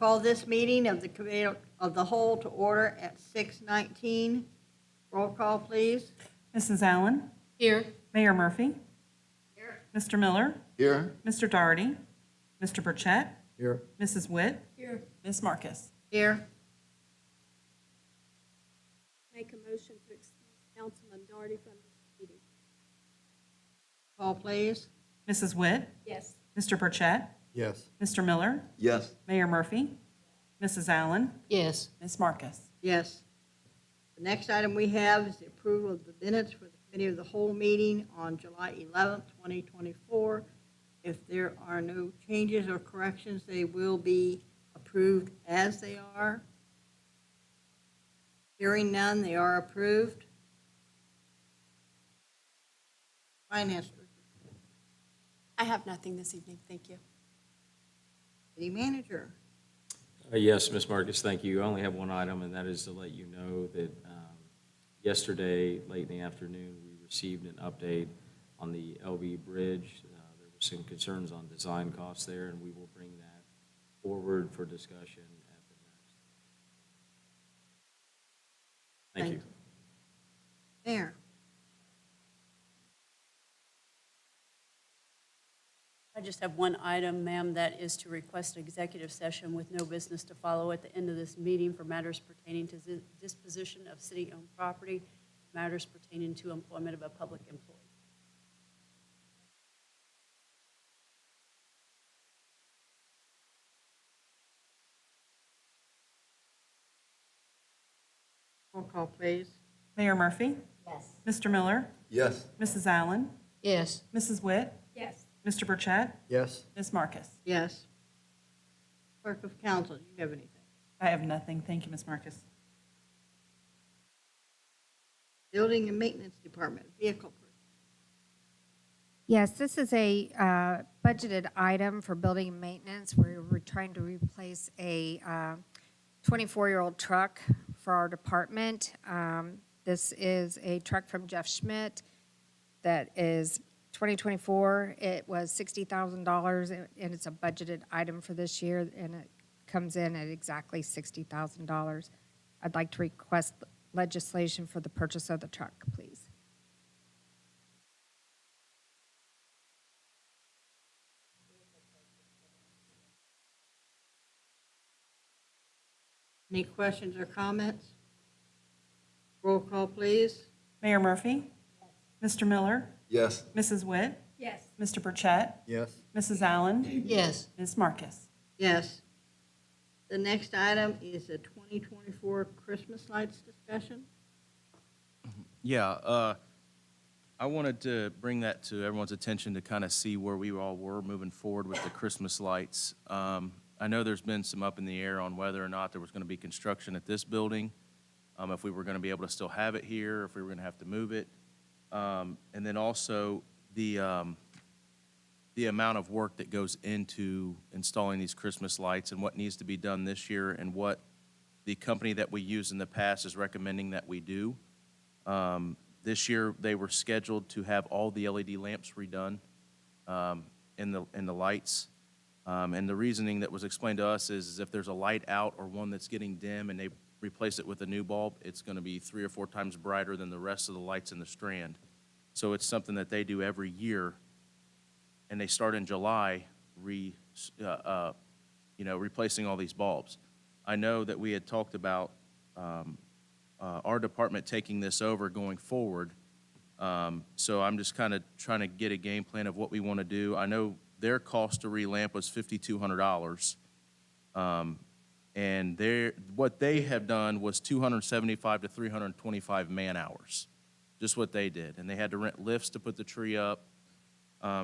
Call this meeting of the Committee of the Whole to order at 6:19. Roll call, please. Mrs. Allen? Here. Mayor Murphy? Mr. Miller? Here. Mr. Doherty? Mr. Burchett? Here. Mrs. Witt? Here. Ms. Marcus? Here. Make a motion to excuse Councilman Doherty from this meeting. Call, please. Mrs. Witt? Yes. Mr. Burchett? Yes. Mr. Miller? Yes. Mayor Murphy? Mrs. Allen? Yes. Ms. Marcus? Yes. The next item we have is the approval of the minutes for the Committee of the Whole meeting on July 11th, 2024. If there are no changes or corrections, they will be approved as they are. Hearing none, they are approved. Finance Director, I have nothing this evening, thank you. City Manager. Yes, Ms. Marcus, thank you. I only have one item, and that is to let you know that yesterday, late in the afternoon, we received an update on the LV Bridge. There were some concerns on design costs there, and we will bring that forward for discussion at the next. Thank you. Mayor. I just have one item, ma'am, that is to request an executive session with no business to follow at the end of this meeting for matters pertaining to disposition of city-owned property, matters pertaining to employment of a public employee. Roll call, please. Mayor Murphy? Yes. Mr. Miller? Yes. Mrs. Allen? Yes. Mrs. Witt? Yes. Mr. Burchett? Yes. Ms. Marcus? Yes. Clerk of Council, do you have anything? I have nothing. Thank you, Ms. Marcus. Building and Maintenance Department, vehicle purchase. Yes, this is a budgeted item for building and maintenance. We're trying to replace a 24-year-old truck for our department. This is a truck from Jeff Schmidt that is 2024. It was $60,000, and it's a budgeted item for this year, and it comes in at exactly $60,000. I'd like to request legislation for the purchase of the truck, please. Any questions or comments? Roll call, please. Mayor Murphy? Mr. Miller? Yes. Mrs. Witt? Yes. Mr. Burchett? Yes. Mrs. Allen? Yes. Ms. Marcus? Yes. The next item is a 2024 Christmas lights discussion. Yeah, I wanted to bring that to everyone's attention to kind of see where we all were moving forward with the Christmas lights. I know there's been some up in the air on whether or not there was going to be construction at this building, if we were going to be able to still have it here, if we were going to have to move it. And then also the amount of work that goes into installing these Christmas lights and what needs to be done this year and what the company that we used in the past is recommending that we do. This year, they were scheduled to have all the LED lamps redone in the lights. And the reasoning that was explained to us is if there's a light out or one that's getting dim and they replace it with a new bulb, it's going to be 3 or 4 times brighter than the rest of the lights in the strand. So it's something that they do every year, and they start in July replacing all these bulbs. I know that we had talked about our department taking this over going forward. So I'm just kind of trying to get a game plan of what we want to do. I know their cost to relamp was $5,200. And what they have done was 275 to 325 man hours, just what they did. And they had to rent lifts to put the tree up.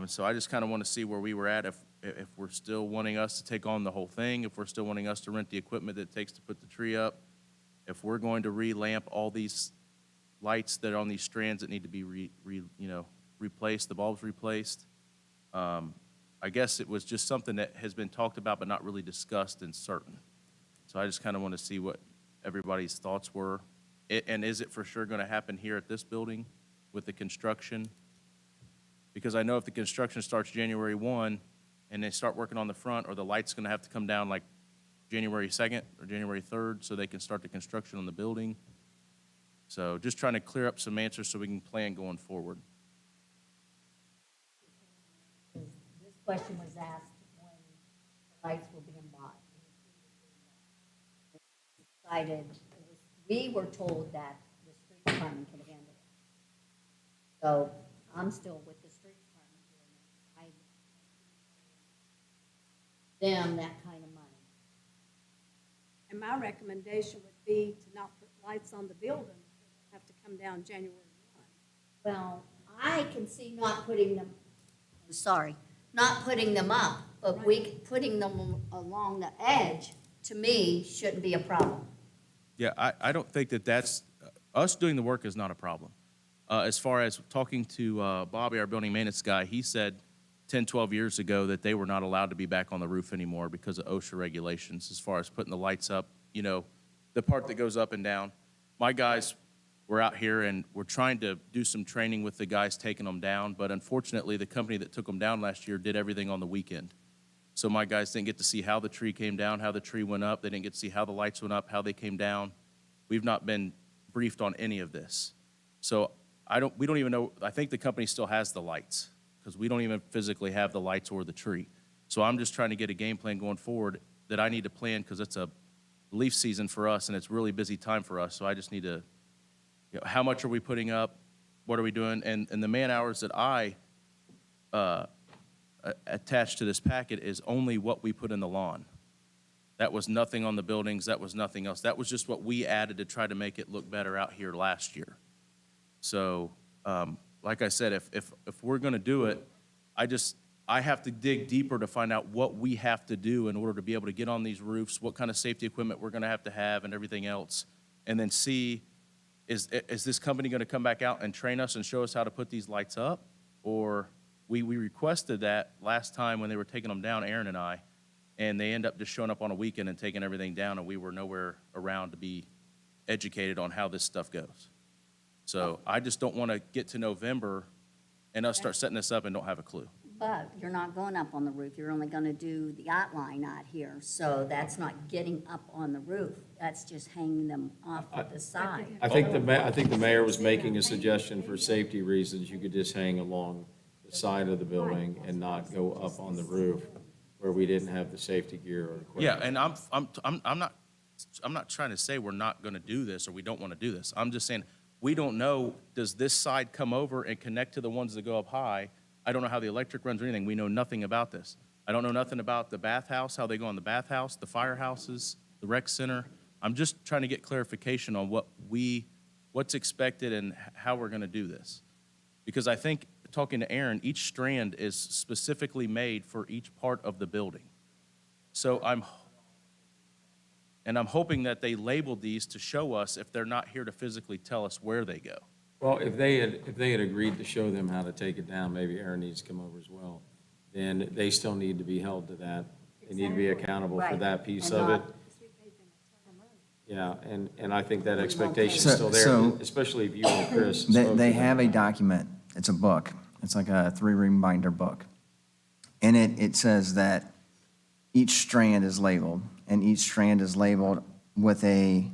So I just kind of want to see where we were at, if we're still wanting us to take on the whole thing, if we're still wanting us to rent the equipment that it takes to put the tree up, if we're going to relamp all these lights that are on these strands that need to be replaced, the bulbs replaced. I guess it was just something that has been talked about but not really discussed and certain. So I just kind of want to see what everybody's thoughts were. And is it for sure going to happen here at this building with the construction? Because I know if the construction starts January 1 and they start working on the front, or the light's going to have to come down like January 2nd or January 3rd so they can start the construction on the building. So just trying to clear up some answers so we can plan going forward. This question was asked when the lights were being bought. Decided, we were told that the street department could handle it. So I'm still with the street department doing it. Them that kind of money. And my recommendation would be to not put lights on the building, have to come down January 1. Well, I can see not putting them, I'm sorry, not putting them up, but putting them along the edge, to me, shouldn't be a problem. Yeah, I don't think that that's, us doing the work is not a problem. As far as talking to Bobby, our building maintenance guy, he said 10, 12 years ago that they were not allowed to be back on the roof anymore because of OSHA regulations as far as putting the lights up, you know, the part that goes up and down. My guys were out here and we're trying to do some training with the guys taking them down, but unfortunately, the company that took them down last year did everything on the weekend. So my guys didn't get to see how the tree came down, how the tree went up. They didn't get to see how the lights went up, how they came down. We've not been briefed on any of this. So we don't even know, I think the company still has the lights because we don't even physically have the lights or the tree. So I'm just trying to get a game plan going forward that I need to plan because it's a leaf season for us and it's really busy time for us. So I just need to, you know, how much are we putting up? What are we doing? And the man hours that I attached to this packet is only what we put in the lawn. That was nothing on the buildings. That was nothing else. That was just what we added to try to make it look better out here last year. So, like I said, if we're going to do it, I have to dig deeper to find out what we have to do in order to be able to get on these roofs, what kind of safety equipment we're going to have and everything else, and then see, is this company going to come back out and train us and show us how to put these lights up? Or we requested that last time when they were taking them down, Aaron and I, and they end up just showing up on a weekend and taking everything down, and we were nowhere around to be educated on how this stuff goes. So I just don't want to get to November and us start setting this up and don't have a clue. But you're not going up on the roof, you're only gonna do the outline out here, so that's not getting up on the roof, that's just hanging them off of the side. I think the mayor was making a suggestion for safety reasons. You could just hang along the side of the building and not go up on the roof where we didn't have the safety gear or equipment. Yeah, and I'm not trying to say we're not going to do this or we don't want to do this. I'm just saying, we don't know, does this side come over and connect to the ones that go up high? I don't know how the electric runs or anything. We know nothing about this. I don't know nothing about the bathhouse, how they go in the bathhouse, the firehouses, the rec center. I'm just trying to get clarification on what's expected and how we're going to do this. Because I think, talking to Aaron, each strand is specifically made for each part of the building. So I'm hoping that they labeled these to show us if they're not here to physically tell us where they go. Well, if they had agreed to show them how to take it down, maybe Aaron needs to come over as well, then they still need to be held to that. They need to be accountable for Right. that piece And of it. not- Yeah, and I think that expectation's still So- there, especially if you and Chris They, spoke they to them. have a document, it's a book, it's like a 3-ring binder book. In it, it says that each strand is labeled, and each strand is labeled with a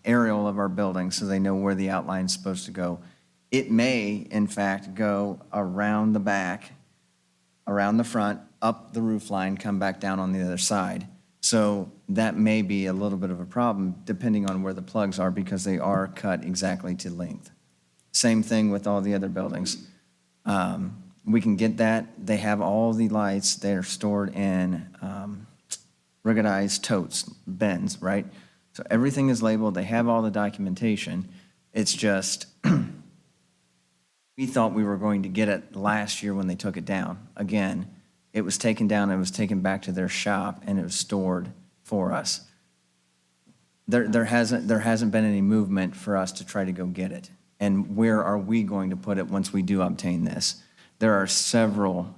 aerial of our building, so they know where the outline's supposed to go. It may, in fact, go around the back, around the front, up the roof line, come back down on the other side. So that may be a little bit of a problem, depending on where the plugs are, because they are cut exactly to length. Same thing with all the other buildings. We can get that. They have all the lights. They're stored in ruggedized totes, bins, right? So everything is labeled. They have all the documentation. It's just, we thought we were going to get it last year when they took it down. Again, it was taken down, it was taken back to their shop, and it was stored for us. There hasn't been any movement for us to try to go get it. And where are we going to put it once we do obtain this? There are several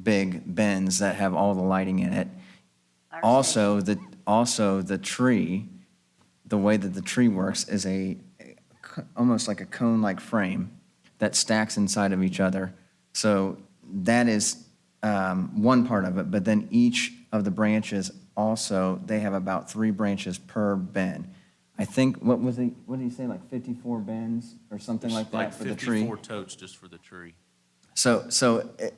big bins that have all the lighting in it. Also, the tree, the way that the tree works is almost like a cone-like frame that stacks inside of each other. So that is one part of it, but then each of the branches also, they have about 3 branches per bin. I think, what did he say, like 54 bins or something like that for the tree? 54 totes just for the tree. So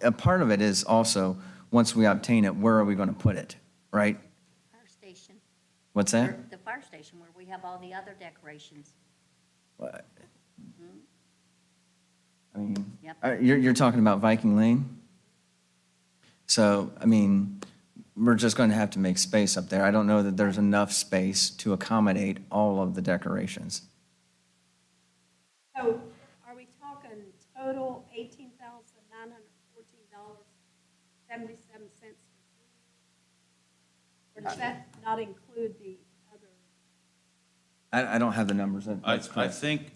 a part of it is also, once we obtain it, where are we going to put it, right? Fire station, What's or that? the fire station where we have all the other decorations. What? I mean, Yep. you're talking about Viking Lane? So, I mean, we're just going to have to make space up there. I don't know that there's enough space to accommodate all of the decorations. So are we talking total $18,914.77? Or does that not include the other? I don't have the numbers. That's I correct. think,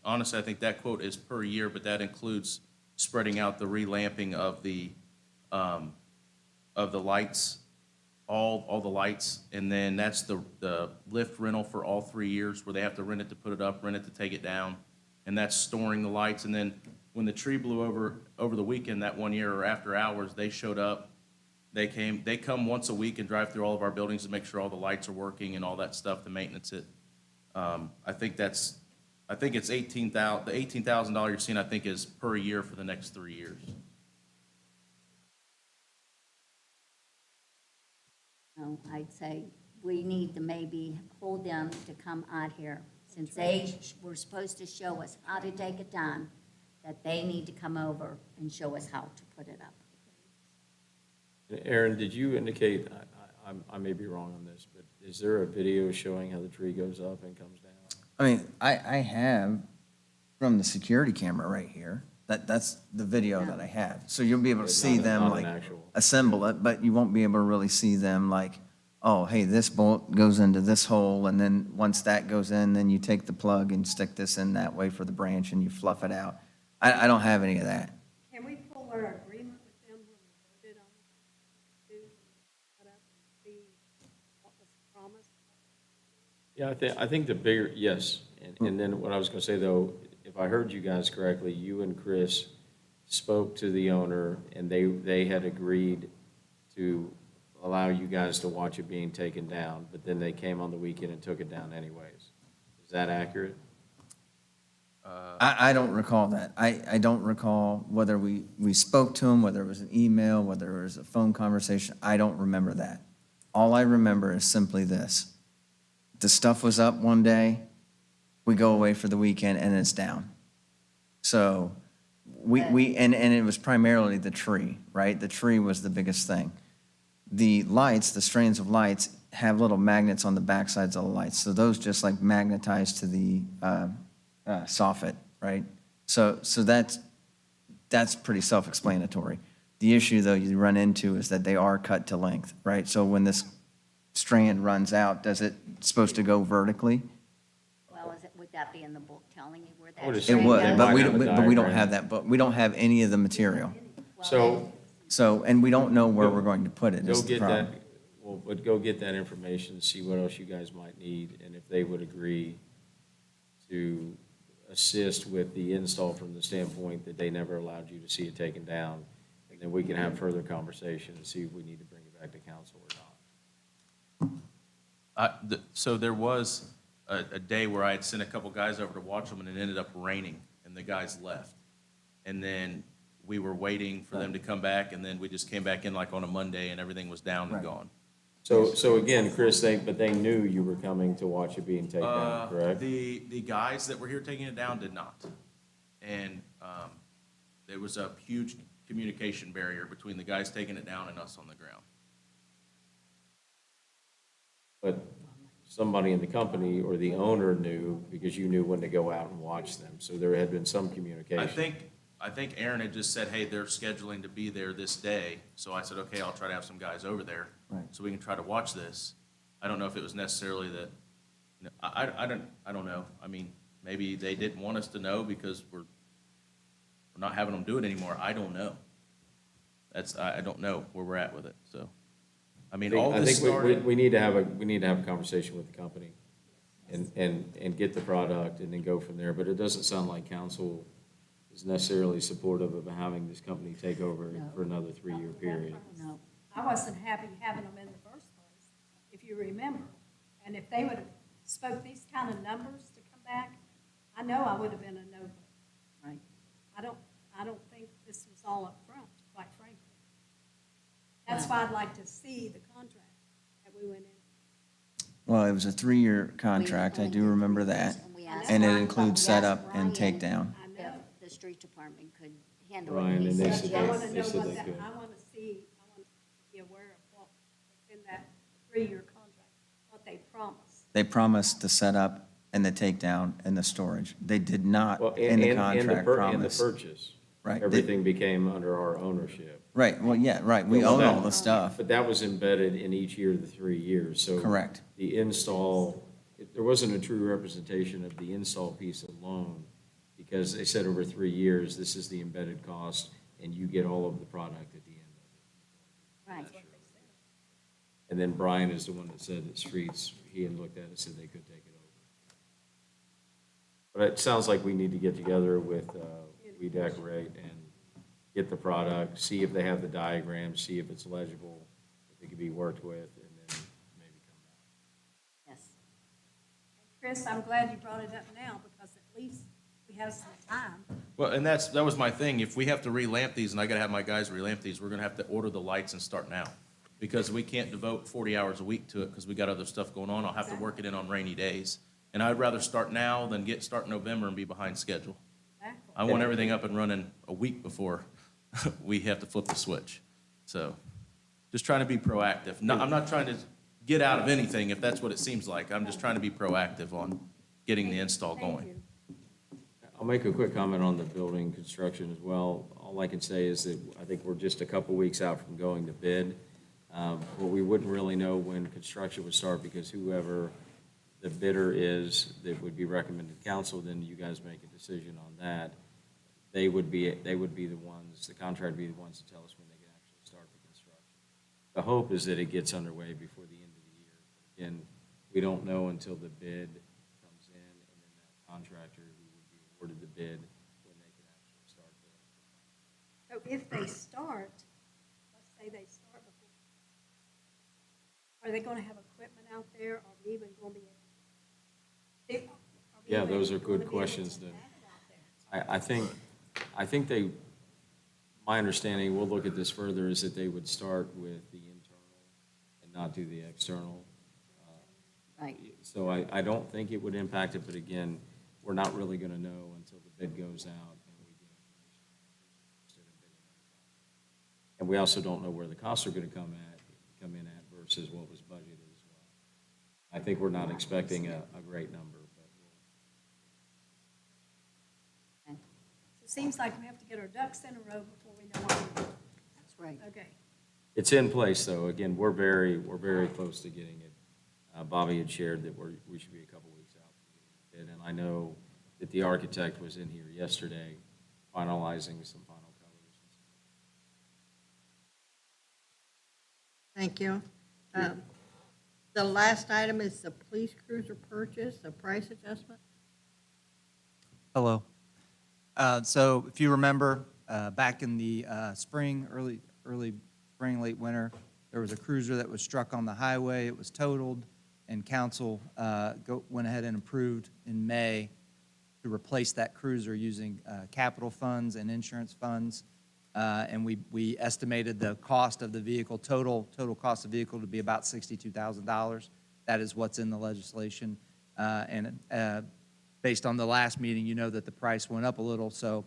honestly, I think that quote is per year, but that includes spreading out the relamping of the lights, all the lights, and then that's the lift rental for all 3 years, where they have to rent it to put it up, rent it to take it down, and that's storing the lights. And then when the tree blew over the weekend that one year, or after hours, they showed up. They come once a week and drive through all of our buildings to make sure all the lights are working and all that stuff to maintenance it. I think it's $18,000. The $18,000 you're seeing, I think, is per year for the next 3 years. No, I'd say we need to maybe hold them to come out here. Since they were supposed to show us how to take it down, that they need to come over and show us how to put it up. Aaron, did you indicate, I may be wrong on this, but is there a video showing how the tree goes up and comes down? I mean, I have from the security camera right here, that's the video that I have. So you'll be able to It's see not them an like actual. assemble it, but you won't be able to really see them like, oh, hey, this bolt goes into this hole, and then once that goes in, then you take the plug and stick this in that way for the branch and you fluff it out. I don't have any of that. Can we pull our agreement with them when we voted on it? To cut up and see what was promised? Yeah, I think the bigger, yes. And then what I was going to say, though, if I heard you guys correctly, you and Chris spoke to the owner, and they had agreed to allow you guys to watch it being taken down, but then they came on the weekend and took it down anyways. Is that accurate? I don't recall that. I don't recall whether we spoke to him, whether it was an email, whether it was a phone conversation. I don't remember that. All I remember is simply this. The stuff was up one day, we go away for the weekend, and it's down. So and it was primarily the tree, right? The tree was the biggest thing. The lights, the strands of lights, have little magnets on the backsides of the lights. So those just like magnetize to the soffit, right? So that's pretty self-explanatory. The issue, though, you run into is that they are cut to length, right? So when this strand runs out, does it supposed to go vertically? Well, would that be in the book telling you where I would that? It assume would, they but might we have a don't, but we don't diagram. have that, but we don't have any of the material. So So, and we don't know where we're going to put it, go is the get that, problem. well, but go get that information, see what else you guys might need, and if they would agree to assist with the install from the standpoint that they never allowed you to see it taken down, and then we can have further conversation and see if we need to bring it back to council or not. So there was a day where I had sent a couple guys over to watch them, and it ended up raining, and the guys left. And then we were waiting for them to come back, and then we just came back in like on a Monday, and everything was down and Right. gone. So again, Chris, but they knew you were coming to watch it being taken down, correct? The guys that were here taking it down did not. And there was a huge communication barrier between the guys taking it down and us on the ground. But somebody in the company or the owner knew because you knew when to go out and watch them. So there had been some communication. I think Aaron had just said, hey, they're scheduling to be there this day. So I said, okay, I'll try to have some guys over there. Right. So we can try to watch this. I don't know if it was necessarily that, I don't know. I mean, maybe they didn't want us to know because we're not having them do it anymore. I don't know. I don't know where we're at with it, so. I mean, all I this think started. we need to have a conversation with the company and get the product and then go from there. But it doesn't sound like council is necessarily supportive of having this company take over No. for another 3-year period. No. I wasn't happy having them in the first place. if you remember. And if they would have spoke these kind of numbers to come back, I know I would have been a no vote. Right. I don't think this was all up front, quite frankly. That's why I'd like to see the contract that we went in. Well, it was a 3-year contract, I do remember that. And we asked And it Brian- includes we asked setup and Brian takedown. I if know. the street department could handle it. Brian, He and they said said I they- want yes. to they know said what they that, could. I want to see, I want to be aware of what's in that 3-year contract, what they promised. They promised the setup and the takedown and the storage. They did not Well, in the and contract and the promise. purchase. Right. Everything became under our ownership. Right, well, yeah, right, we Well, own all that- the stuff. But that was embedded in each year of the 3 years, so. Correct. The install, there wasn't a true representation of the install piece alone, because they said over 3 years, this is the embedded cost, and you get all of the product at the end of it. Right. And then Brian is the one that said that streets, he had looked at it and said they could take it over. But it sounds like we need to get together with We Decorate and get the product, see if they have the diagrams, see if it's legible, if it can be worked with, and then maybe come back. Yes. Chris, I'm glad you brought it up now, because at least we have some time. Well, and that was my thing. If we have to relamp these, and I gotta have my guys relamp these, we're gonna have to order the lights and start now. Because we can't devote 40 hours a week to it, because we got other stuff going on. I'll have to work it in on rainy days. And I'd rather start now than start in November and be behind schedule. Exactly. I want everything up and running a week before we have to flip the switch. So, just trying to be proactive. No, I'm not trying to get out of anything, if that's what it seems like. I'm just trying to be proactive on getting the install Thank going. you. I'll make a quick comment on the building construction as well. All I can say is that I think we're just a couple weeks out from going to bid. But we wouldn't really know when construction would start, because whoever the bidder is that would be recommended to council, then you guys make a decision on that. They would be the ones, the contractor would be the ones to tell us when they can actually start the construction. The hope is that it gets underway before the end of the year. Again, we don't know until the bid comes in, and then that contractor who would be awarded the bid, when they can actually start the. So if they start, let's say they start before, are they going to have equipment out there? Are we even going to be able? Yeah, those are good questions to- I think they, my understanding, we'll look at this further, is that they would start with the internal and not do the external. Right. So I don't think it would impact it, but again, we're not really gonna know until the bid goes out and we get information. And we also don't know where the costs are gonna come in at versus what was budgeted as well. I think we're not expecting a great number, but we'll. It seems like we have to get our ducks in a row before we know what we're doing. That's right. Okay. It's in place, though. Again, we're very close to getting it. Bobby had shared that we should be a couple weeks out from getting it. And I know that the architect was in here yesterday finalizing some final colors. Thank you. The last item is the police cruiser purchase, the price adjustment. Hello. So if you remember, back in the spring, early spring, late winter, there was a cruiser that was struck on the highway. It was totaled, and council went ahead and approved in May to replace that cruiser using capital funds and insurance funds. And we estimated the cost of the vehicle, total cost of the vehicle, to be about $62,000. That is what's in the legislation. And based on the last meeting, you know that the price went up a little. So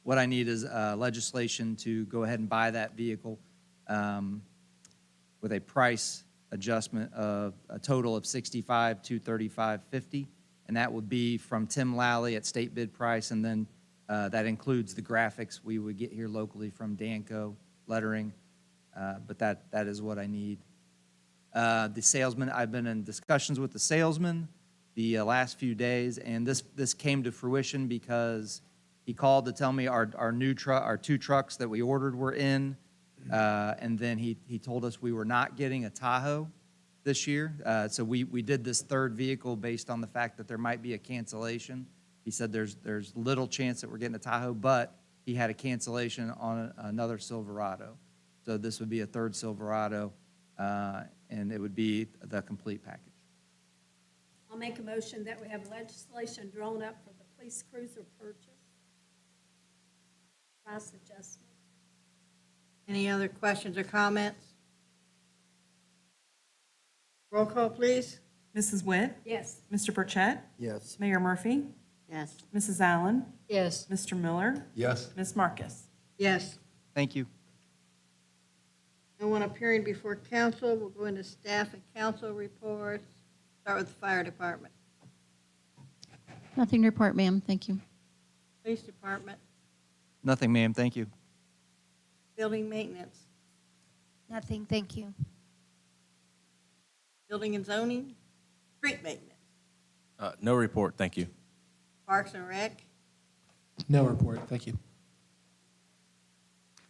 what I need is legislation to go ahead and buy that vehicle with a price adjustment of a total of $65,235.50. And that would be from Tim Lally at state bid price, and then that includes the graphics we would get here locally from Danco lettering, but that is what I need. The salesman, I've been in discussions with the salesman the last few days, and this came to fruition because he called to tell me our two trucks that we ordered were in, and then he told us we were not getting a Tahoe this year. So we did this third vehicle based on the fact that there might be a cancellation. He said there's little chance that we're getting a Tahoe, but he had a cancellation on another Silverado. So this would be a third Silverado. and it would be the complete package. I'll make a motion that we have legislation drawn up for the police cruiser purchase. Price adjustment. Any other questions or comments? Roll call, please. Mrs. Witt? Yes. Mr. Burchett? Yes. Mayor Murphy? Yes. Mrs. Allen? Yes. Mr. Miller? Yes. Ms. Marcus? Yes. Thank you. No one appearing before council. We'll go into staff and council reports. Start with the fire department. Nothing to report, ma'am. Thank you. Police department, Nothing, ma'am. Thank you. building maintenance, Nothing, thank you. building and zoning, street maintenance, No report, thank you. parks and rec, No report, thank you.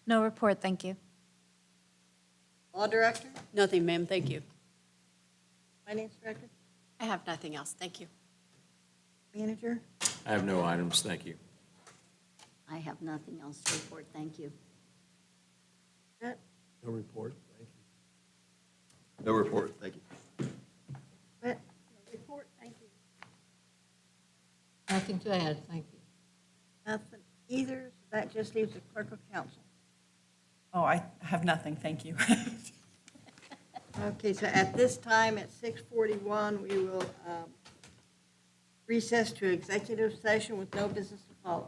No report, thank you. law director, Nothing, ma'am, thank you. finance director, I have nothing else. Thank you. manager. I have no items, thank you. I have nothing else to report, thank you. That, No report, thank you. No report, thank you. that, No report, thank you. Nothing to add, thank you. nothing either. So that just leaves the clerk of council. Oh, I have nothing, thank you. Okay, so at this time, at 6:41, we will recess to executive session with no business to follow.